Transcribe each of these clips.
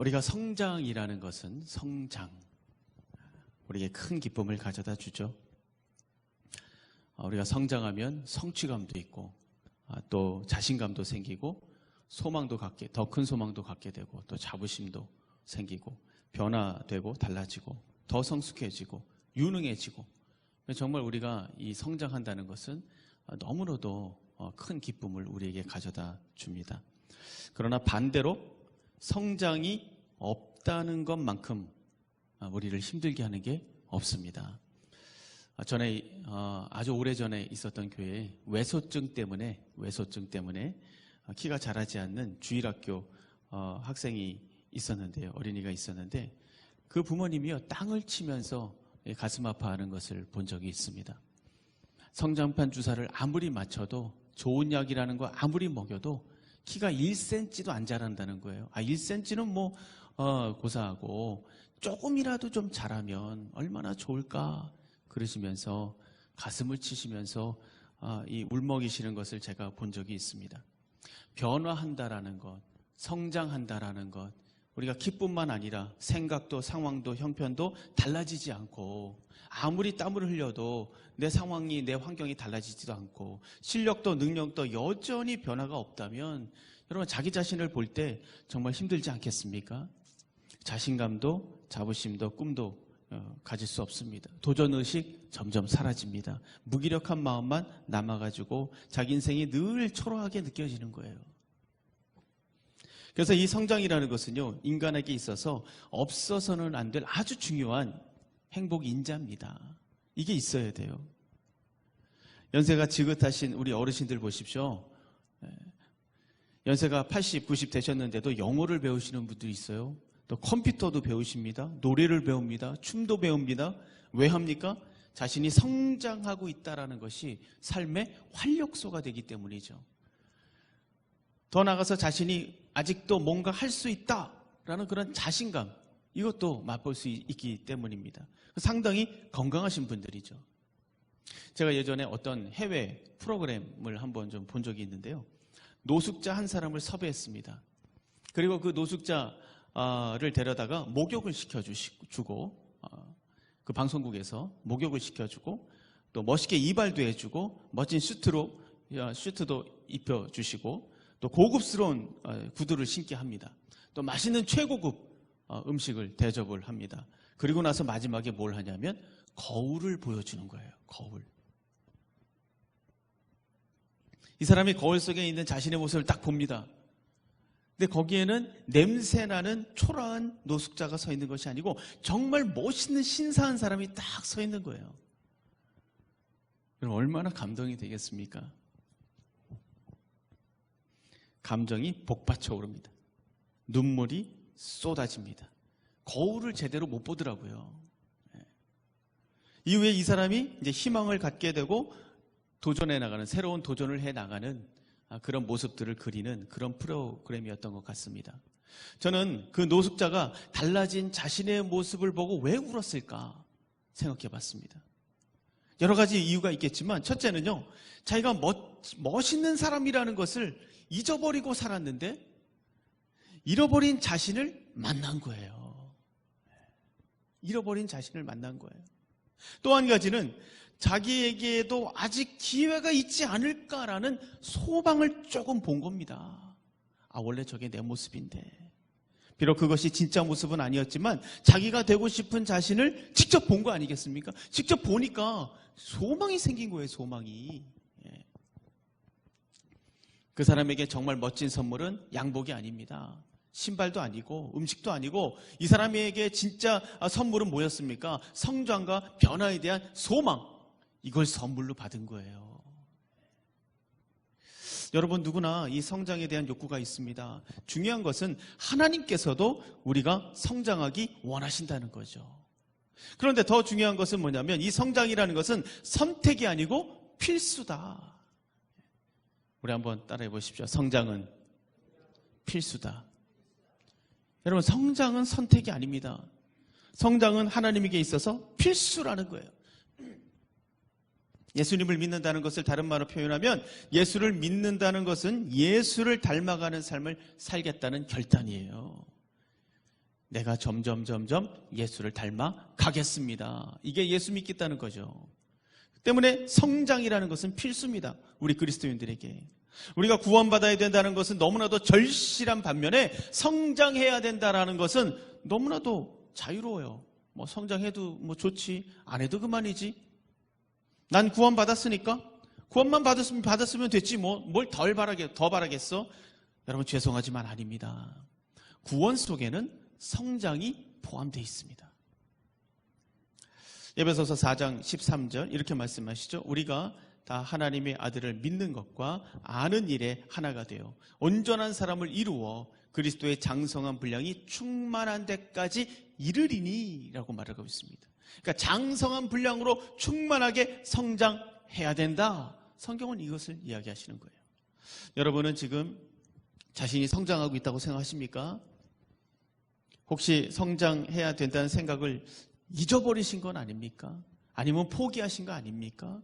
우리가 성장이라는 것은 우리에게 큰 기쁨을 가져다 주죠. 우리가 성장하면 성취감도 있고 또 자신감도 생기고 소망도 갖게, 더 큰 소망도 갖게 되고 또 자부심도 생기고 변화되고 달라지고 더 성숙해지고 유능해지고, 정말 우리가 이 성장한다는 것은 너무나도 큰 기쁨을 우리에게 가져다 줍니다. 그러나 반대로 성장이 없다는 것만큼 우리를 힘들게 하는 게 없습니다. 전에 아주 오래전에 있었던 교회에 외소증 때문에 키가 자라지 않는 주일학교 학생이 있었는데요. 어린이가 있었는데 그 부모님이요, 땅을 치면서 가슴 아파하는 것을 본 적이 있습니다. 성장판 주사를 아무리 맞춰도, 좋은 약이라는 거 아무리 먹여도 키가 1cm도 안 자란다는 거예요. 1cm는 뭐 고사하고 조금이라도 좀 자라면 얼마나 좋을까 그러시면서 가슴을 치시면서 이 울먹이시는 것을 제가 본 적이 있습니다. 변화한다라는 것, 성장한다라는 것, 우리가 기쁨만 아니라 생각도 상황도 형편도 달라지지 않고, 아무리 땀을 흘려도 내 상황이, 내 환경이 달라지지도 않고, 실력도 능력도 여전히 변화가 없다면 여러분, 자기 자신을 볼 때 정말 힘들지 않겠습니까? 자신감도 자부심도 꿈도 가질 수 없습니다. 도전의식 점점 사라집니다. 무기력한 마음만 남아가지고 자기 인생이 늘 초라하게 느껴지는 거예요. 그래서 이 성장이라는 것은요, 인간에게 있어서 없어서는 안 될 아주 중요한 행복 인자입니다. 이게 있어야 돼요. 연세가 지긋하신 우리 어르신들 보십시오. 연세가 80, 90 되셨는데도 영어를 배우시는 분도 있어요. 또 컴퓨터도 배우십니다. 노래를 배웁니다. 춤도 배웁니다. 왜 합니까? 자신이 성장하고 있다는 것이 삶의 활력소가 되기 때문이죠. 더 나아가서 자신이 아직도 뭔가 할 수 있다라는 그런 자신감, 이것도 맛볼 수 있기 때문입니다. 상당히 건강하신 분들이죠. 제가 예전에 어떤 해외 프로그램을 한번 좀 본 적이 있는데요. 노숙자 한 사람을 섭외했습니다. 그리고 그 노숙자를 데려다가 목욕을 시켜주고, 그 방송국에서 목욕을 시켜주고, 또 멋있게 이발도 해주고, 멋진 슈트도 입혀주시고, 또 고급스러운 구두를 신게 합니다. 또 맛있는 최고급 음식을 대접을 합니다. 그리고 나서 마지막에 뭘 하냐면 거울을 보여주는 거예요. 거울. 이 사람이 거울 속에 있는 자신의 모습을 딱 봅니다. 근데 거기에는 냄새나는 초라한 노숙자가 서 있는 것이 아니고 정말 멋있는 신사한 사람이 딱 서 있는 거예요. 그럼 얼마나 감동이 되겠습니까? 감정이 복받쳐 오릅니다. 눈물이 쏟아집니다. 거울을 제대로 못 보더라고요. 이후에 이 사람이 이제 희망을 갖게 되고 도전해 나가는, 새로운 도전을 해 나가는 그런 모습들을 그리는 그런 프로그램이었던 것 같습니다. 저는 그 노숙자가 달라진 자신의 모습을 보고 왜 울었을까 생각해 봤습니다. 여러 가지 이유가 있겠지만, 첫째는요, 자기가 멋있는 사람이라는 것을 잊어버리고 살았는데 잃어버린 자신을 만난 거예요. 잃어버린 자신을 만난 거예요. 또 한 가지는 자기에게도 아직 기회가 있지 않을까라는 소망을 조금 본 겁니다. 원래 저게 내 모습인데. 비록 그것이 진짜 모습은 아니었지만 자기가 되고 싶은 자신을 직접 본 거 아니겠습니까? 직접 보니까 소망이 생긴 거예요. 소망이. 그 사람에게 정말 멋진 선물은 양복이 아닙니다. 신발도 아니고 음식도 아니고, 이 사람에게 진짜 선물은 뭐였습니까? 성장과 변화에 대한 소망, 이걸 선물로 받은 거예요. 여러분, 누구나 이 성장에 대한 욕구가 있습니다. 중요한 것은 하나님께서도 우리가 성장하기 원하신다는 거죠. 그런데 더 중요한 것은 뭐냐면 이 성장이라는 것은 선택이 아니고 필수다. 우리 한번 따라해 보십시오. 성장은 필수다. 여러분, 성장은 선택이 아닙니다. 성장은 하나님에게 있어서 필수라는 거예요. 예수님을 믿는다는 것을 다른 말로 표현하면, 예수를 믿는다는 것은 예수를 닮아가는 삶을 살겠다는 결단이에요. 내가 점점 예수를 닮아 가겠습니다. 이게 예수 믿겠다는 거죠. 때문에 성장이라는 것은 필수입니다. 우리 그리스도인들에게. 우리가 구원받아야 된다는 것은 너무나도 절실한 반면에 성장해야 된다는 것은 너무나도 자유로워요. 뭐 성장해도 뭐 좋지, 안 해도 그만이지. 난 구원받았으니까 구원만 받았으면 됐지 뭘 더 바라겠어? 여러분 죄송하지만 아닙니다. 구원 속에는 성장이 포함되어 있습니다. 에베소서 4장 13절 이렇게 말씀하시죠. 우리가 다 하나님의 아들을 믿는 것과 아는 일에 하나가 되어 온전한 사람을 이루어 그리스도의 장성한 분량이 충만한 데까지 이르리니 라고 말하고 있습니다. 그러니까 장성한 분량으로 충만하게 성장해야 된다. 성경은 이것을 이야기하시는 거예요. 여러분은 지금 자신이 성장하고 있다고 생각하십니까? 혹시 성장해야 된다는 생각을 잊어버리신 건 아닙니까? 아니면 포기하신 거 아닙니까?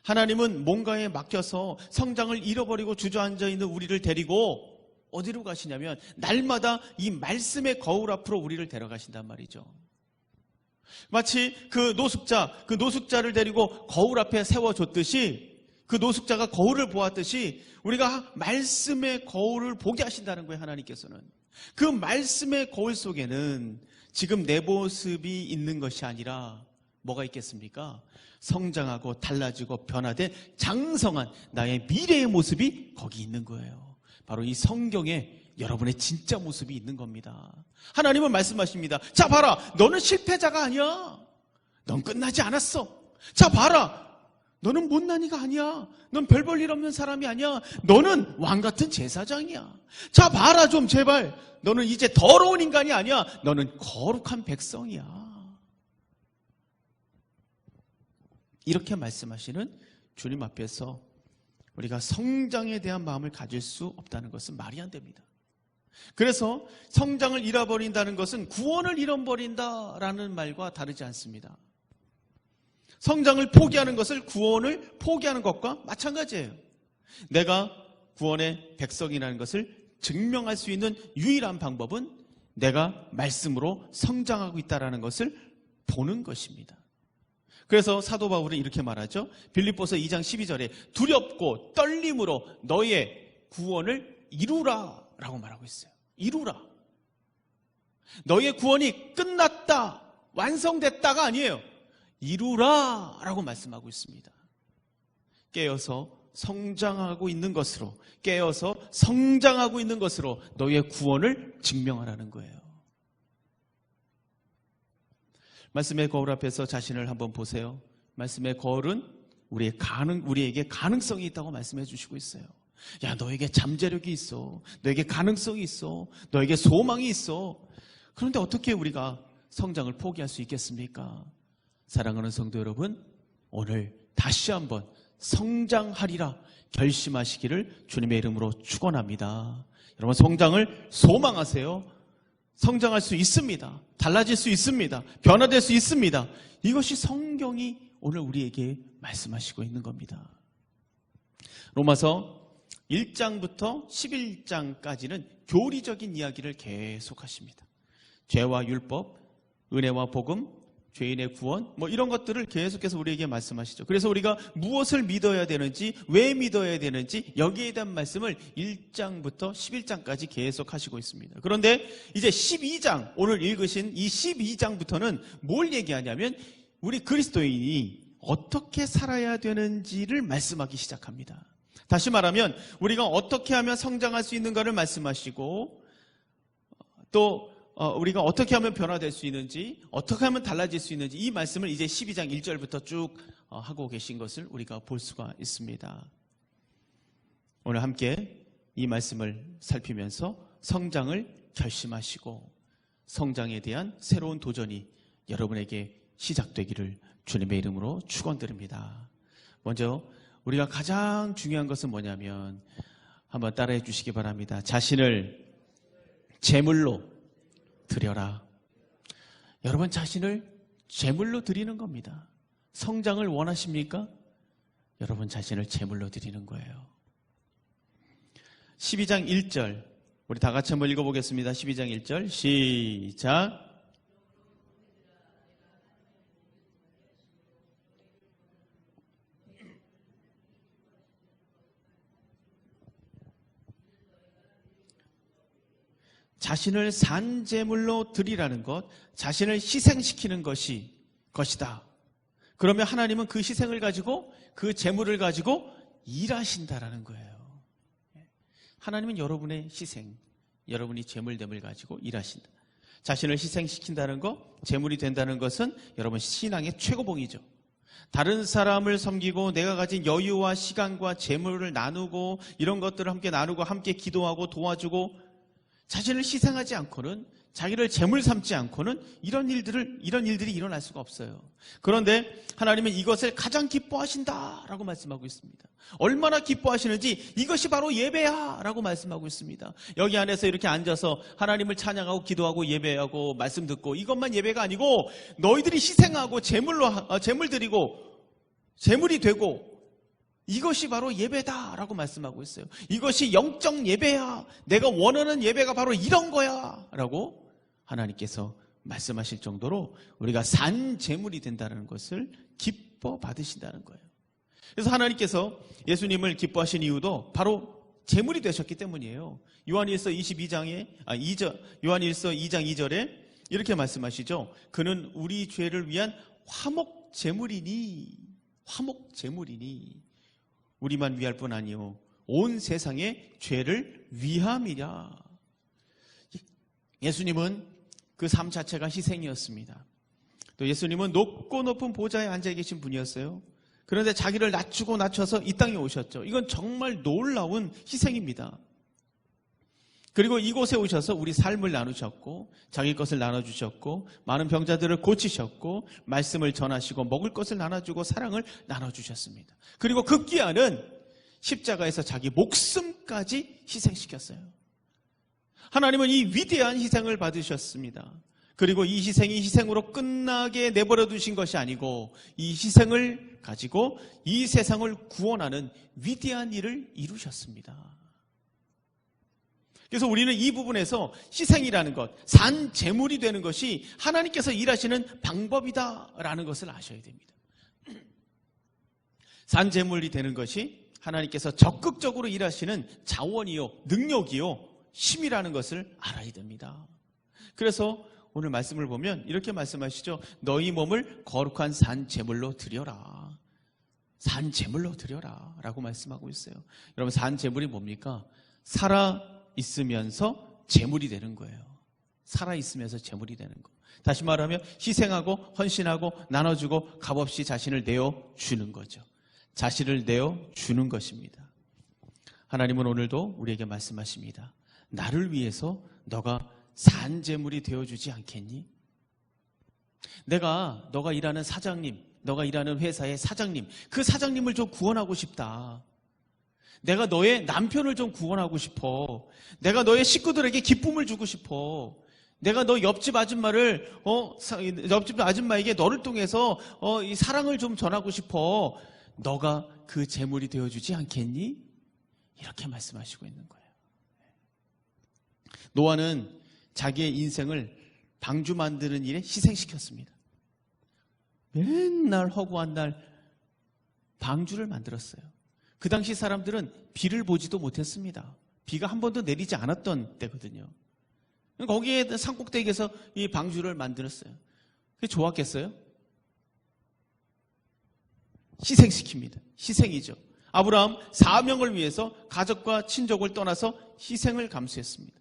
하나님은 뭔가에 맡겨서 성장을 잃어버리고 주저앉아 있는 우리를 데리고 어디로 가시냐면 날마다 이 말씀의 거울 앞으로 우리를 데려가신단 말이죠. 마치 그 노숙자를 데리고 거울 앞에 세워줬듯이 그 노숙자가 거울을 보았듯이 우리가 말씀의 거울을 보게 하신다는 거예요. 하나님께서는. 그 말씀의 거울 속에는 지금 내 모습이 있는 것이 아니라 뭐가 있겠습니까? 성장하고 달라지고 변화된 장성한 나의 미래의 모습이 거기 있는 거예요. 바로 이 성경에 여러분의 진짜 모습이 있는 겁니다. 하나님은 말씀하십니다. 자 봐라, 너는 실패자가 아니야. 넌 끝나지 않았어. 자 봐라, 너는 못난 이가 아니야. 넌 별 볼 일 없는 사람이 아니야. 너는 왕같은 제사장이야. 자 봐라 좀 제발. 너는 이제 더러운 인간이 아니야. 너는 거룩한 백성이야. 이렇게 말씀하시는 주님 앞에서 우리가 성장에 대한 마음을 가질 수 없다는 것은 말이 안 됩니다. 그래서 성장을 잃어버린다는 것은 구원을 잃어버린다라는 말과 다르지 않습니다. 성장을 포기하는 것을 구원을 포기하는 것과 마찬가지예요. 내가 구원의 백성이라는 것을 증명할 수 있는 유일한 방법은 내가 말씀으로 성장하고 있다는 것을 보는 것입니다. 그래서 사도 바울은 이렇게 말하죠. 빌립보서 2장 12절에 두렵고 떨림으로 너의 구원을 이루라 라고 말하고 있어요. 이루라. 너의 구원이 끝났다, 완성됐다가 아니에요. 이루라 라고 말씀하고 있습니다. 깨어서 성장하고 있는 것으로, 깨어서 성장하고 있는 것으로 너의 구원을 증명하라는 거예요. 말씀의 거울 앞에서 자신을 한번 보세요. 말씀의 거울은 우리에게 가능성이 있다고 말씀해 주시고 있어요. 야, 너에게 잠재력이 있어. 너에게 가능성이 있어. 너에게 소망이 있어. 그런데 어떻게 우리가 성장을 포기할 수 있겠습니까? 사랑하는 성도 여러분, 오늘 다시 한번 성장하리라 결심하시기를 주님의 이름으로 축원합니다. 여러분 성장을 소망하세요. 성장할 수 있습니다. 달라질 수 있습니다. 변화될 수 있습니다. 이것이 성경이 오늘 우리에게 말씀하시고 있는 겁니다. 로마서 1장부터 11장까지는 교리적인 이야기를 계속하십니다. 죄와 율법, 은혜와 복음, 죄인의 구원, 이런 것들을 계속해서 우리에게 말씀하시죠. 그래서 우리가 무엇을 믿어야 되는지, 왜 믿어야 되는지 여기에 대한 말씀을 1장부터 11장까지 계속 하시고 있습니다. 그런데 이제 12장, 오늘 읽으신 이 12장부터는 뭘 얘기하냐면 우리 그리스도인이 어떻게 살아야 되는지를 말씀하기 시작합니다. 다시 말하면 우리가 어떻게 하면 성장할 수 있는가를 말씀하시고 또 우리가 어떻게 하면 변화될 수 있는지, 어떻게 하면 달라질 수 있는지 이 말씀을 이제 12장 1절부터 쭉 하고 계신 것을 우리가 볼 수가 있습니다. 오늘 함께 이 말씀을 살피면서 성장을 결심하시고 성장에 대한 새로운 도전이 여러분에게 시작되기를 주님의 이름으로 축원드립니다. 먼저 우리가 가장 중요한 것은 뭐냐면 한번 따라해 주시기 바랍니다. 자신을 제물로 드려라. 여러분 자신을 제물로 드리는 겁니다. 성장을 원하십니까? 여러분 자신을 제물로 드리는 거예요. 12장 1절 우리 다 같이 한번 읽어보겠습니다. 12장 1절 시작. 자신을 산제물로 드리라는 것, 자신을 희생시키는 것이다. 그러면 하나님은 그 희생을 가지고, 그 제물을 가지고 일하신다라는 거예요. 하나님은 여러분의 희생, 여러분이 제물됨을 가지고 일하신다. 자신을 희생시킨다는 것, 제물이 된다는 것은 여러분 신앙의 최고봉이죠. 다른 사람을 섬기고 내가 가진 여유와 시간과 제물을 나누고 이런 것들을 함께 나누고 함께 기도하고 도와주고 자신을 희생하지 않고는, 자기를 제물 삼지 않고는 이런 일들이 일어날 수가 없어요. 그런데 하나님은 이것을 가장 기뻐하신다라고 말씀하고 있습니다. 얼마나 기뻐하시는지 이것이 바로 예배야라고 말씀하고 있습니다. 여기 안에서 이렇게 앉아서 하나님을 찬양하고 기도하고 예배하고 말씀 듣고 이것만 예배가 아니고 너희들이 희생하고 제물 드리고 제물이 되고 이것이 바로 예배다라고 말씀하고 있어요. 이것이 영적 예배야. 내가 원하는 예배가 바로 이런 거야 라고 하나님께서 말씀하실 정도로 우리가 산 제물이 된다는 것을 기뻐 받으신다는 거예요. 그래서 하나님께서 예수님을 기뻐하신 이유도 바로 제물이 되셨기 때문이에요. 요한일서 2장 2절에 이렇게 말씀하시죠. 그는 우리 죄를 위한 화목 제물이니 우리만 위할 뿐 아니요 온 세상의 죄를 위함이라. 예수님은 그 삶 자체가 희생이었습니다. 또 예수님은 높고 높은 보좌에 앉아 계신 분이었어요. 그런데 자기를 낮춰서 이 땅에 오셨죠. 이건 정말 놀라운 희생입니다. 그리고 이곳에 오셔서 우리 삶을 나누셨고 자기 것을 나눠주셨고 많은 병자들을 고치셨고 말씀을 전하시고 먹을 것을 나눠주고 사랑을 나눠주셨습니다. 그리고 급기야는 십자가에서 자기 목숨까지 희생시켰어요. 하나님은 이 위대한 희생을 받으셨습니다. 그리고 이 희생이 희생으로 끝나게 내버려 두신 것이 아니고 이 희생을 가지고 이 세상을 구원하는 위대한 일을 이루셨습니다. 그래서 우리는 이 부분에서 희생이라는 것, 산 제물이 되는 것이 하나님께서 일하시는 방법이다라는 것을 아셔야 됩니다. 산 제물이 되는 것이 하나님께서 적극적으로 일하시는 자원이요, 능력이요, 힘이라는 것을 알아야 됩니다. 그래서 오늘 말씀을 보면 이렇게 말씀하시죠. 너희 몸을 거룩한 산 제물로 드려라. 산 제물로 드려라 라고 말씀하고 있어요. 여러분, 산 제물이 뭡니까? 살아있으면서 제물이 되는 거예요. 살아있으면서 제물이 되는 거. 다시 말하면 희생하고 헌신하고 나눠주고 값없이 자신을 내어주는 거죠. 자신을 내어주는 것입니다. 하나님은 오늘도 우리에게 말씀하십니다. 나를 위해서 너가 산 제물이 되어주지 않겠니? 너가 일하는 사장님, 너가 일하는 회사의 사장님, 그 사장님을 좀 구원하고 싶다. 내가 너의 남편을 좀 구원하고 싶어. 내가 너의 식구들에게 기쁨을 주고 싶어. 내가 너 옆집 아줌마에게 너를 통해서 이 사랑을 좀 전하고 싶어. 너가 그 제물이 되어주지 않겠니? 이렇게 말씀하시고 있는 거예요. 노아는 자기의 인생을 방주 만드는 일에 희생시켰습니다. 맨날 허구한 날 방주를 만들었어요. 그 당시 사람들은 비를 보지도 못했습니다. 비가 한 번도 내리지 않았던 때거든요. 거기에 산꼭대기에서 이 방주를 만들었어요. 그게 좋았겠어요? 희생시킵니다. 희생이죠. 아브라함 사명을 위해서 가족과 친족을 떠나서 희생을 감수했습니다.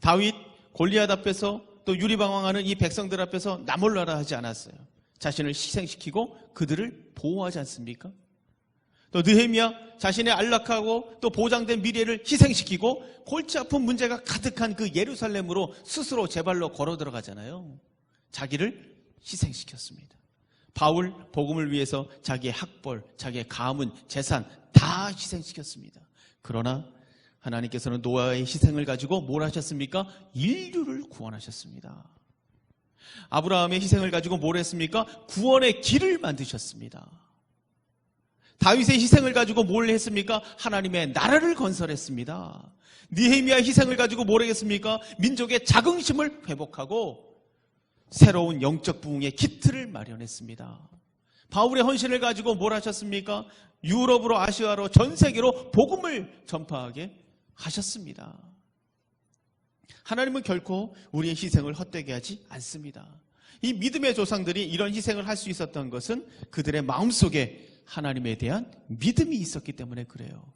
다윗 골리앗 앞에서 또 유리방황하는 이 백성들 앞에서 나몰라라 하지 않았어요. 자신을 희생시키고 그들을 보호하지 않습니까? 또 느헤미야 자신의 안락하고 또 보장된 미래를 희생시키고 골치 아픈 문제가 가득한 그 예루살렘으로 스스로 제 발로 걸어 들어가잖아요. 자기를 희생시켰습니다. 바울 복음을 위해서 자기의 학벌, 자기의 가문, 재산 다 희생시켰습니다. 그러나 하나님께서는 노아의 희생을 가지고 뭘 하셨습니까? 인류를 구원하셨습니다. 아브라함의 희생을 가지고 뭘 했습니까? 구원의 길을 만드셨습니다. 다윗의 희생을 가지고 뭘 했습니까? 하나님의 나라를 건설했습니다. 느헤미야의 희생을 가지고 뭘 했습니까? 민족의 자긍심을 회복하고 새로운 영적 부흥의 기틀을 마련했습니다. 바울의 헌신을 가지고 뭘 하셨습니까? 유럽으로, 아시아로, 전 세계로 복음을 전파하게 하셨습니다. 하나님은 결코 우리의 희생을 헛되게 하지 않습니다. 이 믿음의 조상들이 이런 희생을 할 수 있었던 것은 그들의 마음속에 하나님에 대한 믿음이 있었기 때문에 그래요.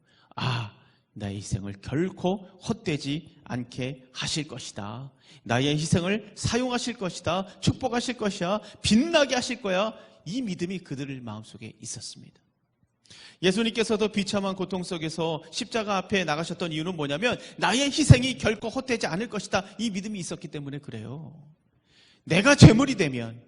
나의 희생을 결코 헛되지 않게 하실 것이다. 나의 희생을 사용하실 것이다. 축복하실 것이야. 빛나게 하실 거야. 이 믿음이 그들의 마음속에 있었습니다. 예수님께서도 비참한 고통 속에서 십자가 앞에 나가셨던 이유는 뭐냐면 나의 희생이 결코 헛되지 않을 것이다. 이 믿음이 있었기 때문에 그래요. 내가 제물이 되면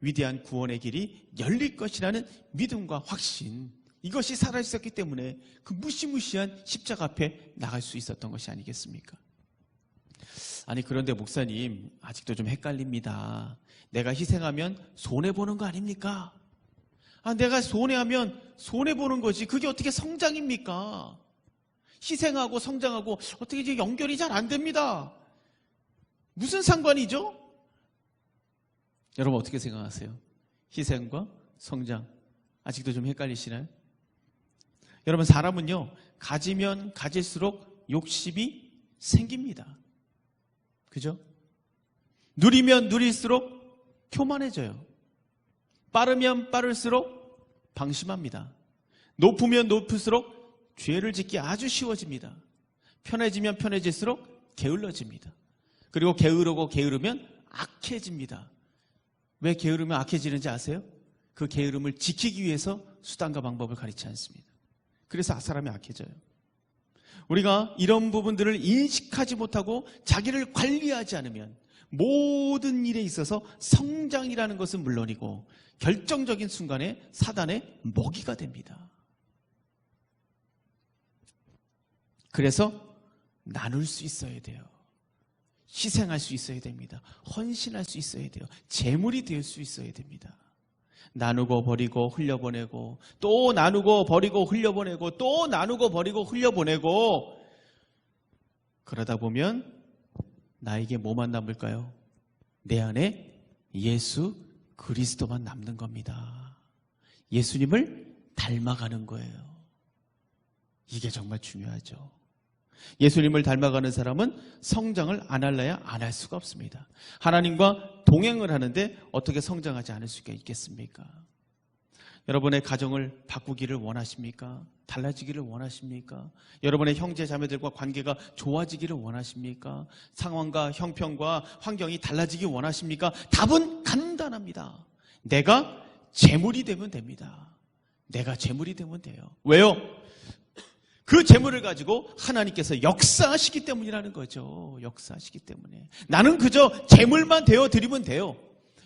위대한 구원의 길이 열릴 것이라는 믿음과 확신, 이것이 살아있었기 때문에 그 무시무시한 십자가 앞에 나갈 수 있었던 것이 아니겠습니까? 아니, 그런데 목사님, 아직도 좀 헷갈립니다. 내가 희생하면 손해보는 거 아닙니까? 내가 손해하면 손해보는 거지. 그게 어떻게 성장입니까? 희생하고 성장하고 어떻게 이제 연결이 잘 안 됩니다. 무슨 상관이죠? 여러분 어떻게 생각하세요? 희생과 성장. 아직도 좀 헷갈리시나요? 여러분, 사람은요, 가지면 가질수록 욕심이 생깁니다. 그죠? 누리면 누릴수록 교만해져요. 빠르면 빠를수록 방심합니다. 높으면 높을수록 죄를 짓기 아주 쉬워집니다. 편해지면 편해질수록 게을러집니다. 그리고 게으르고 게으르면 악해집니다. 왜 게으르면 악해지는지 아세요? 그 게으름을 지키기 위해서 수단과 방법을 가리지 않습니다. 그래서 사람이 악해져요. 우리가 이런 부분들을 인식하지 못하고 자기를 관리하지 않으면 모든 일에 있어서 성장이라는 것은 물론이고 결정적인 순간에 사단의 먹이가 됩니다. 그래서 나눌 수 있어야 돼요. 희생할 수 있어야 됩니다. 헌신할 수 있어야 돼요. 제물이 될 수 있어야 됩니다. 나누고 버리고 흘려보내고 또 나누고 버리고 흘려보내고 또 나누고 버리고 흘려보내고 그러다 보면 나에게 뭐만 남을까요? 내 안에 예수 그리스도만 남는 겁니다. 예수님을 닮아가는 거예요. 이게 정말 중요하죠. 예수님을 닮아가는 사람은 성장을 안 할래야 안 할 수가 없습니다. 하나님과 동행을 하는데 어떻게 성장하지 않을 수가 있겠습니까? 여러분의 가정을 바꾸기를 원하십니까? 달라지기를 원하십니까? 여러분의 형제 자매들과 관계가 좋아지기를 원하십니까? 상황과 형편과 환경이 달라지기 원하십니까? 답은 간단합니다. 내가 재물이 되면 됩니다. 내가 재물이 되면 돼요. 왜요? 그 재물을 가지고 하나님께서 역사하시기 때문이라는 거죠. 역사하시기 때문에. 나는 그저 재물만 되어드리면 돼요.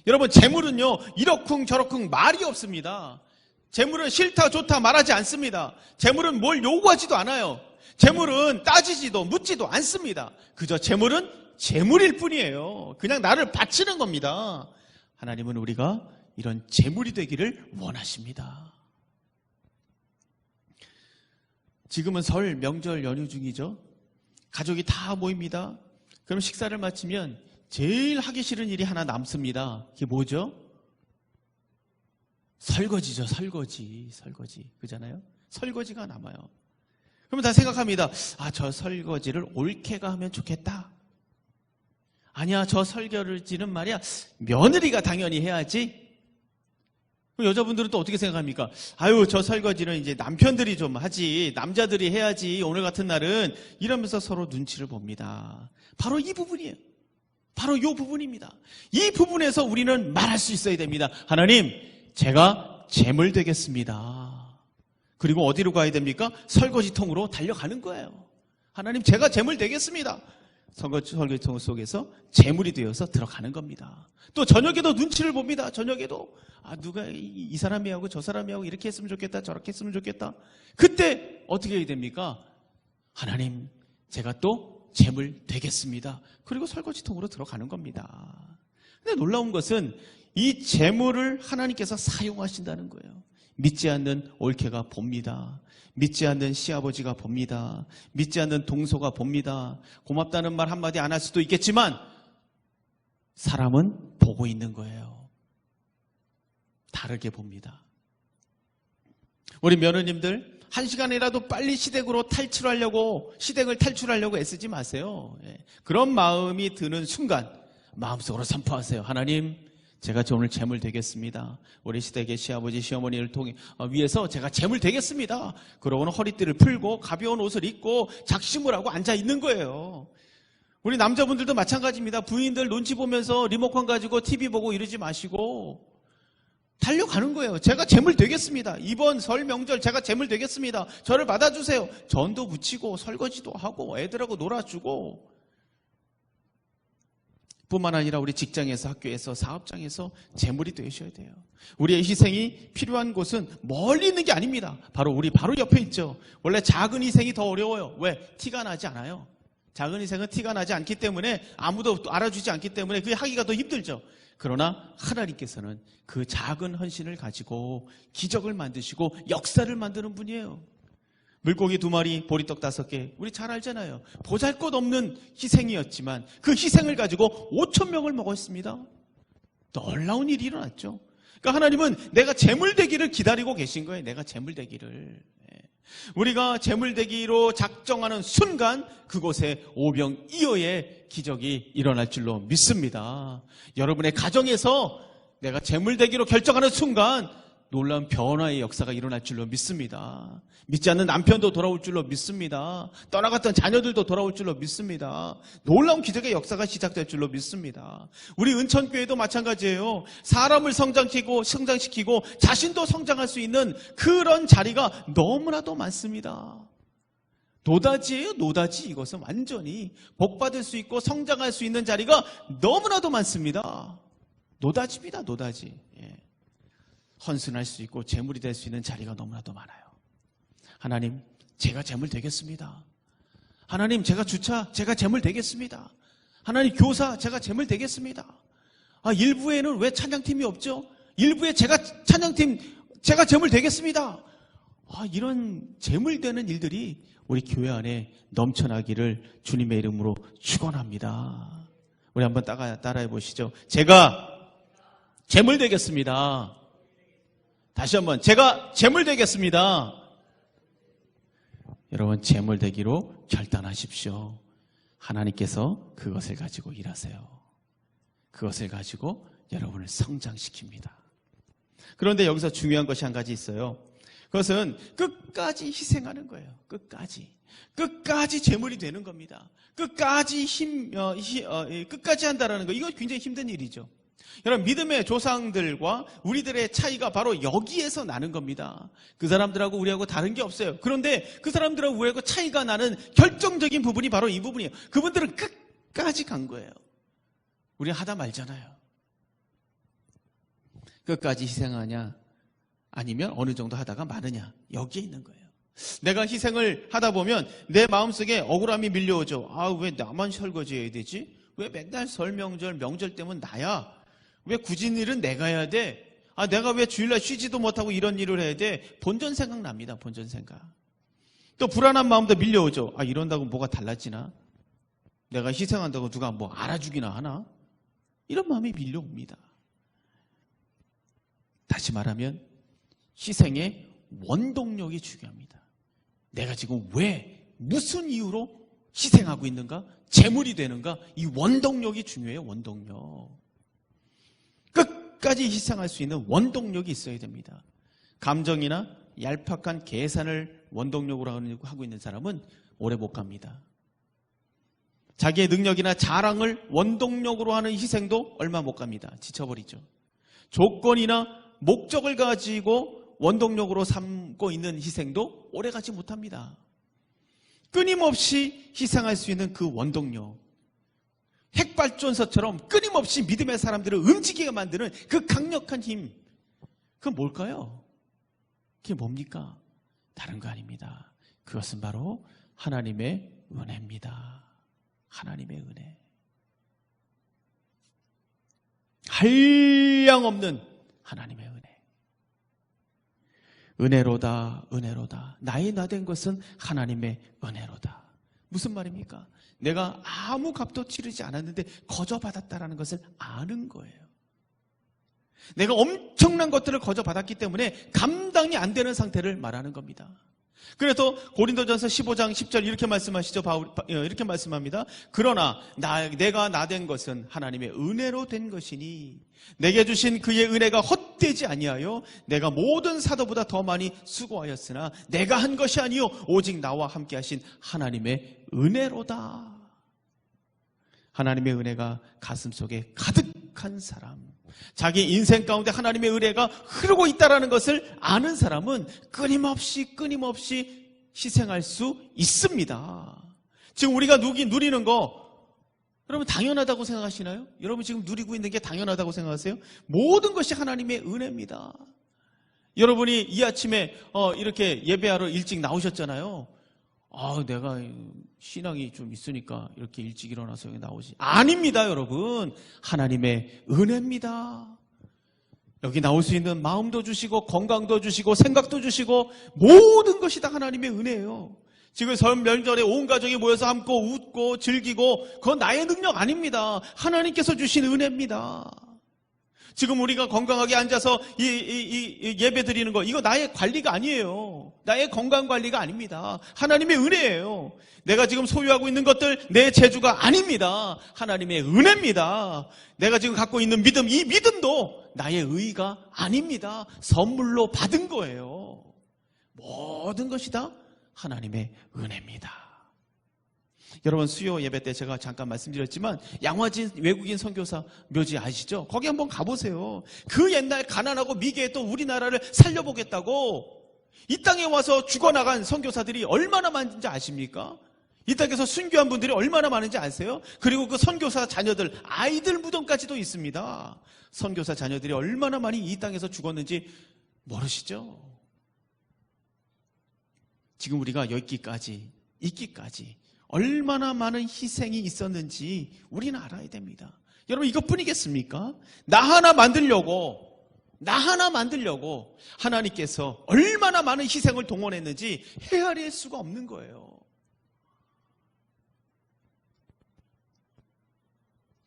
여러분, 재물은요, 이러쿵 저러쿵 말이 없습니다. 재물은 싫다 좋다 말하지 않습니다. 재물은 뭘 요구하지도 않아요. 재물은 따지지도 묻지도 않습니다. 그저 재물은 재물일 뿐이에요. 그냥 나를 바치는 겁니다. 하나님은 우리가 이런 재물이 되기를 원하십니다. 지금은 설 명절 연휴 중이죠. 가족이 다 모입니다. 그럼 식사를 마치면 제일 하기 싫은 일이 하나 남습니다. 그게 뭐죠? 설거지죠. 설거지. 그잖아요. 설거지가 남아요. 그러면 다 생각합니다. 저 설거지를 올케가 하면 좋겠다. 아니야, 저 설거지는 말이야 며느리가 당연히 해야지. 여자분들은 또 어떻게 생각합니까? 저 설거지는 이제 남편들이 좀 하지, 남자들이 해야지, 오늘 같은 날은, 이러면서 서로 눈치를 봅니다. 바로 이 부분이에요. 바로 이 부분입니다. 이 부분에서 우리는 말할 수 있어야 됩니다. 하나님, 제가 재물 되겠습니다. 그리고 어디로 가야 됩니까? 설거지통으로 달려가는 거예요. 하나님, 제가 재물 되겠습니다. 설거지통 속에서 재물이 되어서 들어가는 겁니다. 또 저녁에도 눈치를 봅니다. 저녁에도 누가 이 사람이 하고 저 사람이 하고 이렇게 했으면 좋겠다, 저렇게 했으면 좋겠다. 그때 어떻게 해야 됩니까? 하나님, 제가 또 재물 되겠습니다. 그리고 설거지통으로 들어가는 겁니다. 근데 놀라운 것은 이 재물을 하나님께서 사용하신다는 거예요. 믿지 않는 올케가 봅니다. 믿지 않는 시아버지가 봅니다. 믿지 않는 동서가 봅니다. 고맙다는 말 한마디 안 할 수도 있겠지만 사람은 보고 있는 거예요. 다르게 봅니다. 우리 며느님들 1시간이라도 빨리 시댁을 탈출하려고 애쓰지 마세요. 그런 마음이 드는 순간 마음속으로 선포하세요. 하나님, 제가 오늘 재물 되겠습니다. 우리 시댁의 시아버지, 시어머니를 위해서 제가 재물 되겠습니다. 그러고는 허리띠를 풀고 가벼운 옷을 입고 작심을 하고 앉아 있는 거예요. 우리 남자분들도 마찬가지입니다. 부인들 눈치 보면서 리모컨 가지고 TV 보고 이러지 마시고 달려가는 거예요. 제가 재물 되겠습니다. 이번 설 명절 제가 재물 되겠습니다. 저를 받아주세요. 전도 붙이고 설거지도 하고 애들하고 놀아주고, 뿐만 아니라 우리 직장에서, 학교에서, 사업장에서 재물이 되셔야 돼요. 우리의 희생이 필요한 곳은 멀리 있는 게 아닙니다. 바로 옆에 있죠. 원래 작은 희생이 더 어려워요. 왜? 티가 나지 않아요. 작은 희생은 티가 나지 않기 때문에, 아무도 알아주지 않기 때문에 그게 하기가 더 힘들죠. 그러나 하나님께서는 그 작은 헌신을 가지고 기적을 만드시고 역사를 만드는 분이에요. 물고기 2마리, 보리떡 5개, 우리 잘 알잖아요. 보잘것없는 희생이었지만 그 희생을 가지고 5,000명을 먹었습니다. 놀라운 일이 일어났죠. 그러니까 하나님은 내가 재물 되기를 기다리고 계신 거예요. 내가 재물 되기를. 우리가 재물 되기로 작정하는 순간 그곳에 오병이어의 기적이 일어날 줄로 믿습니다. 여러분의 가정에서 내가 재물 되기로 결정하는 순간 놀라운 변화의 역사가 일어날 줄로 믿습니다. 믿지 않는 남편도 돌아올 줄로 믿습니다. 떠나갔던 자녀들도 돌아올 줄로 믿습니다. 놀라운 기적의 역사가 시작될 줄로 믿습니다. 우리 은천교회도 마찬가지예요. 사람을 성장시키고 자신도 성장할 수 있는 그런 자리가 너무나도 많습니다. 노다지예요, 노다지. 이것은 완전히 복받을 수 있고 성장할 수 있는 자리가 너무나도 많습니다. 노다지입니다, 노다지. 헌신할 수 있고 재물이 될 수 있는 자리가 너무나도 많아요. 하나님, 제가 재물 되겠습니다. 하나님, 제가 주차, 제가 재물 되겠습니다. 하나님, 교사, 제가 재물 되겠습니다. 일부에는 왜 찬양팀이 없죠? 일부에 제가 재물 되겠습니다. 이런 재물 되는 일들이 우리 교회 안에 넘쳐나기를 주님의 이름으로 축원합니다. 우리 한번 따라해 보시죠. 제가 재물 되겠습니다. 다시 한번, 제가 재물 되겠습니다. 여러분, 재물 되기로 결단하십시오. 하나님께서 그것을 가지고 일하세요. 그것을 가지고 여러분을 성장시킵니다. 그런데 여기서 중요한 것이 한 가지 있어요. 그것은 끝까지 희생하는 거예요. 끝까지 재물이 되는 겁니다. 끝까지 끝까지 한다라는 거, 이거 굉장히 힘든 일이죠. 여러분, 믿음의 조상들과 우리들의 차이가 바로 여기에서 나는 겁니다. 그 사람들하고 우리하고 다른 게 없어요. 그런데 그 사람들하고 우리하고 차이가 나는 결정적인 부분이 바로 이 부분이에요. 그분들은 끝까지 간 거예요. 우리는 하다 말잖아요. 끝까지 희생하냐, 아니면 어느 정도 하다가 마느냐, 여기에 있는 거예요. 내가 희생을 하다 보면 내 마음속에 억울함이 밀려오죠. 왜 나만 설거지해야 되지? 왜 맨날 설 명절 때면 나야? 왜 굳이 일은 내가 해야 돼? 내가 왜 주일날 쉬지도 못하고 이런 일을 해야 돼? 본전 생각납니다. 본전 생각. 또 불안한 마음도 밀려오죠. 이런다고 뭐가 달라지나? 내가 희생한다고 누가 뭐 알아주기나 하나? 이런 마음이 밀려옵니다. 다시 말하면 희생의 원동력이 중요합니다. 내가 지금 왜, 무슨 이유로 희생하고 있는가? 재물이 되는가? 이 원동력이 중요해요. 원동력. 끝까지 희생할 수 있는 원동력이 있어야 됩니다. 감정이나 얄팍한 계산을 원동력으로 하고 있는 사람은 오래 못 갑니다. 자기의 능력이나 자랑을 원동력으로 하는 희생도 얼마 못 갑니다. 지쳐버리죠. 조건이나 목적을 가지고 원동력으로 삼고 있는 희생도 오래가지 못합니다. 끊임없이 희생할 수 있는 그 원동력, 핵발전소처럼 끊임없이 믿음의 사람들을 움직이게 만드는 그 강력한 힘, 그건 뭘까요? 그게 뭡니까? 다른 거 아닙니다. 그것은 바로 하나님의 은혜입니다. 하나님의 은혜. 한량없는 하나님의 은혜. 은혜로다, 은혜로다. 나의 나된 것은 하나님의 은혜로다. 무슨 말입니까? 내가 아무 값도 치르지 않았는데 거저 받았다라는 것을 아는 거예요. 내가 엄청난 것들을 거저 받았기 때문에 감당이 안 되는 상태를 말하는 겁니다. 그래서 고린도전서 15장 10절 이렇게 말씀하시죠. 이렇게 말씀합니다. 그러나 내가 나된 것은 하나님의 은혜로 된 것이니 내게 주신 그의 은혜가 헛되지 아니하여 내가 모든 사도보다 더 많이 수고하였으나 내가 한 것이 아니요 오직 나와 함께 하신 하나님의 은혜로다. 하나님의 은혜가 가슴속에 가득한 사람, 자기 인생 가운데 하나님의 은혜가 흐르고 있다는 것을 아는 사람은 끊임없이 희생할 수 있습니다. 지금 우리가 누리는 거 여러분 당연하다고 생각하시나요? 여러분 지금 누리고 있는 게 당연하다고 생각하세요? 모든 것이 하나님의 은혜입니다. 여러분이 이 아침에 이렇게 예배하러 일찍 나오셨잖아요. 내가 신앙이 좀 있으니까 이렇게 일찍 일어나서 여기 나오지. 아닙니다, 여러분. 하나님의 은혜입니다. 여기 나올 수 있는 마음도 주시고 건강도 주시고 생각도 주시고 모든 것이 다 하나님의 은혜예요. 지금 설 명절에 온 가족이 모여서 함께 웃고 즐기고 그건 나의 능력 아닙니다. 하나님께서 주신 은혜입니다. 지금 우리가 건강하게 앉아서 이 예배 드리는 거 이거 나의 관리가 아니에요. 나의 건강 관리가 아닙니다. 하나님의 은혜예요. 내가 지금 소유하고 있는 것들 내 재주가 아닙니다. 하나님의 은혜입니다. 내가 지금 갖고 있는 믿음, 이 믿음도 나의 의가 아닙니다. 선물로 받은 거예요. 모든 것이 다 하나님의 은혜입니다. 여러분 수요 예배 때 제가 잠깐 말씀드렸지만 양화진 외국인 선교사 묘지 아시죠? 거기 한번 가보세요. 그 옛날 가난하고 미개했던 우리나라를 살려보겠다고 이 땅에 와서 죽어나간 선교사들이 얼마나 많은지 아십니까? 이 땅에서 순교한 분들이 얼마나 많은지 아세요? 그리고 그 선교사 자녀들, 아이들 무덤까지도 있습니다. 선교사 자녀들이 얼마나 많이 이 땅에서 죽었는지 모르시죠? 지금 우리가 여기까지 있기까지 얼마나 많은 희생이 있었는지 우리는 알아야 됩니다. 여러분 이것뿐이겠습니까? 나 하나 만들려고 하나님께서 얼마나 많은 희생을 동원했는지 헤아릴 수가 없는 거예요.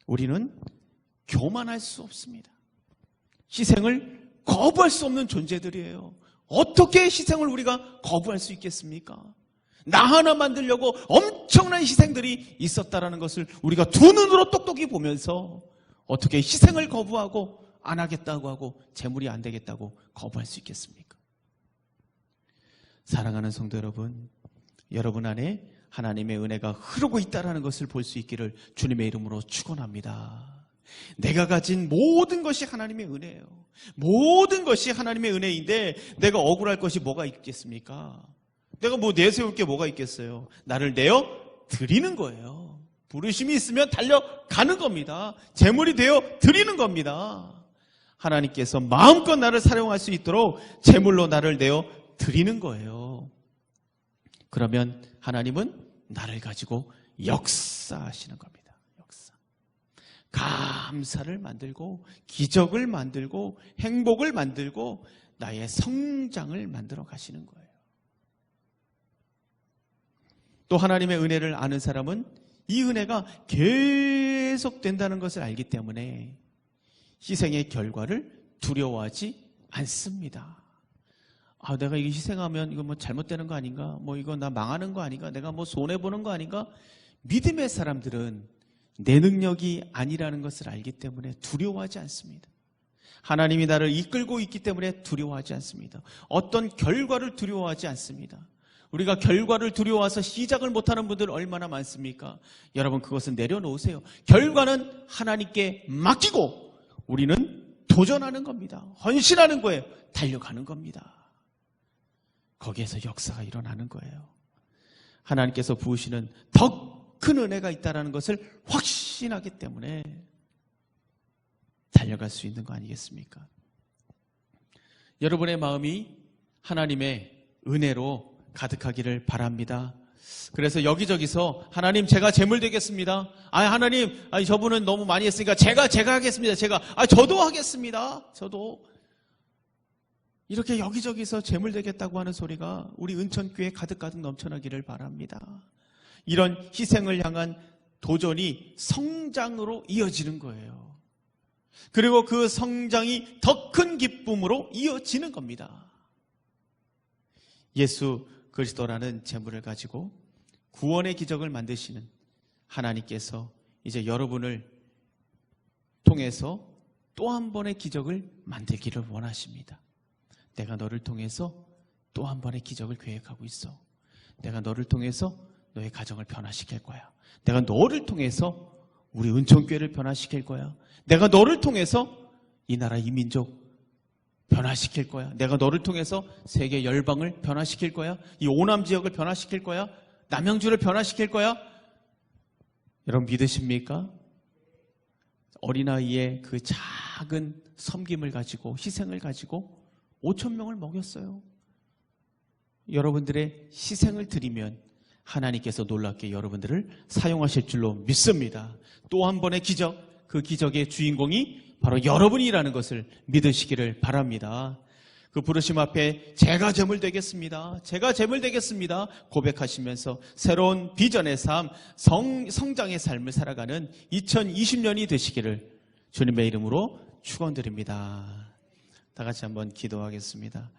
우리는 교만할 수 없습니다. 희생을 거부할 수 없는 존재들이에요. 어떻게 희생을 우리가 거부할 수 있겠습니까? 나 하나 만들려고 엄청난 희생들이 있었다라는 것을 우리가 두 눈으로 똑똑히 보면서 어떻게 희생을 거부하고 안 하겠다고 하고 재물이 안 되겠다고 거부할 수 있겠습니까? 사랑하는 성도 여러분, 여러분 안에 하나님의 은혜가 흐르고 있다는 것을 볼 수 있기를 주님의 이름으로 축원합니다. 내가 가진 모든 것이 하나님의 은혜예요. 모든 것이 하나님의 은혜인데 내가 억울할 것이 뭐가 있겠습니까? 내가 내세울 게 뭐가 있겠어요? 나를 내어 드리는 거예요. 부르심이 있으면 달려가는 겁니다. 제물이 되어 드리는 겁니다. 하나님께서 마음껏 나를 사용할 수 있도록 제물로 나를 내어 드리는 거예요. 그러면 하나님은 나를 가지고 역사하시는 겁니다. 역사. 감사를 만들고 기적을 만들고 행복을 만들고 나의 성장을 만들어 가시는 거예요. 또 하나님의 은혜를 아는 사람은 이 은혜가 계속 된다는 것을 알기 때문에 희생의 결과를 두려워하지 않습니다. 내가 이거 희생하면 이거 잘못되는 거 아닌가? 이거 나 망하는 거 아닌가? 내가 손해보는 거 아닌가? 믿음의 사람들은 내 능력이 아니라는 것을 알기 때문에 두려워하지 않습니다. 하나님이 나를 이끌고 있기 때문에 두려워하지 않습니다. 어떤 결과를 두려워하지 않습니다. 우리가 결과를 두려워해서 시작을 못하는 분들 얼마나 많습니까? 여러분 그것은 내려놓으세요. 결과는 하나님께 맡기고 우리는 도전하는 겁니다. 헌신하는 거예요. 달려가는 겁니다. 거기에서 역사가 일어나는 거예요. 하나님께서 부으시는 더 큰 은혜가 있다는 것을 확신하기 때문에 달려갈 수 있는 거 아니겠습니까? 여러분의 마음이 하나님의 은혜로 가득하기를 바랍니다. 그래서 여기저기서 하나님 제가 제물 되겠습니다. 하나님 저분은 너무 많이 했으니까 제가 하겠습니다. 저도 하겠습니다. 저도. 이렇게 여기저기서 재물 되겠다고 하는 소리가 우리 은천교회에 가득가득 넘쳐나기를 바랍니다. 이런 희생을 향한 도전이 성장으로 이어지는 거예요. 그리고 그 성장이 더 큰 기쁨으로 이어지는 겁니다. 예수 그리스도라는 재물을 가지고 구원의 기적을 만드시는 하나님께서 이제 여러분을 통해서 또 한 번의 기적을 만들기를 원하십니다. 내가 너를 통해서 또 한 번의 기적을 계획하고 있어. 내가 너를 통해서 너의 가정을 변화시킬 거야. 내가 너를 통해서 우리 은총교회를 변화시킬 거야. 내가 너를 통해서 이 나라 이 민족 변화시킬 거야. 내가 너를 통해서 세계 열방을 변화시킬 거야. 이 오남 지역을 변화시킬 거야. 남양주를 변화시킬 거야. 여러분 믿으십니까? 어린아이의 그 작은 섬김을 가지고 희생을 가지고 5,000명을 먹였어요. 여러분들의 희생을 드리면 하나님께서 놀랍게 여러분들을 사용하실 줄로 믿습니다. 또 한 번의 기적, 그 기적의 주인공이 바로 여러분이라는 것을 믿으시기를 바랍니다. 그 부르심 앞에 제가 제물 되겠습니다. 제가 제물 되겠습니다. 고백하시면서 새로운 비전의 삶, 성장의 삶을 살아가는 2020년이 되시기를 주님의 이름으로 축원드립니다. 다 같이 한번 기도하겠습니다.